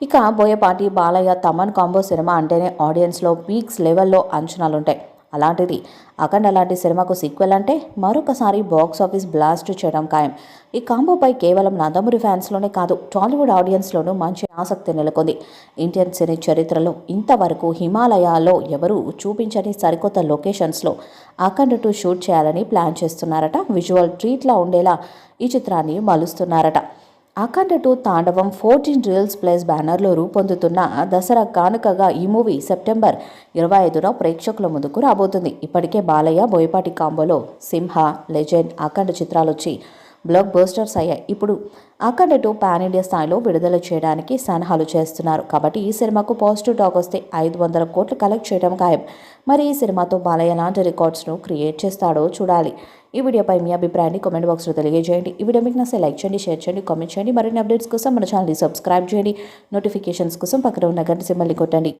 ఇక Boyapati, Balayya, Thaman combo cinema అంటేనే ఆడియన్స్‌లో peaks లెవెల్‌లో అంచనాలుంటాయి. అలాంటిది 'అఖండ' లాంటి సినిమాకు సీక్వెల్ అంటే మరొకసారి బాక్స్ ఆఫీస్ బ్లాస్ట్ చేయడం ఖాయం. ఈ కాంబోపై కేవలం నందమూరి ఫ్యాన్స్‌లోనే కాదు, టాలీవుడ్ ఆడియన్స్‌లోనూ మంచి ఆసక్తి నెలకొంది. ఇండియన్ సినీ చరిత్రలో ఇంతవరకు హిమాలయాల్లో ఎవరూ చూపించని సరికొత్త లొకేషన్స్‌లో 'అఖండ 2' షూట్ చేయాలని ప్లాన్ చేస్తున్నారట. విజువల్ ట్రీట్‌లా ఉండేలా ఈ చిత్రాన్ని మలుస్తున్నారట. 'అఖండ 2' తాండవం 14 రీల్స్ ప్లస్ బ్యానర్లో రూపొందుతున్న దసరా కానుకగా ఈ మూవీ సెప్టెంబర్ 25న ప్రేక్షకుల ముందుకు రాబోతుంది. ఇప్పటికే బాలయ్య, బోయపాటి కాంబోలో 'సింహ', 'లెజెండ్', 'అఖండ' చిత్రాలొచ్చి బ్లాక్ బస్టర్స్ అయ్యాయి. ఇప్పుడు 'అఖండ 2' పాన్ ఇండియా స్థాయిలో విడుదల చేయడానికి సన్నాహాలు చేస్తున్నారు. కాబట్టి ఈ సినిమాకు పాజిటివ్ టాక్ వస్తే 500 కోట్లు కలెక్ట్ చేయడం ఖాయం. మరి ఈ సినిమాతో బాలయ్య లాంటి రికార్డ్స్ను క్రియేట్ చేస్తాడో చూడాలి. ఈ వీడియోపై మీ అభిప్రాయాన్ని కామెంట్ బాక్స్లో తెలియజేయండి. ఈ వీడియో మీకు నచ్చితే లైక్ చేయండి, షేర్ చేయండి, కామెంట్ చేయండి. మరిన్ని అప్డేట్స్ కోసం మన ఛానల్ని సబ్స్క్రైబ్ చేయండి. నోటిఫికేషన్స్ కోసం పక్కన ఉన్న గంట సింబల్ని కొట్టండి.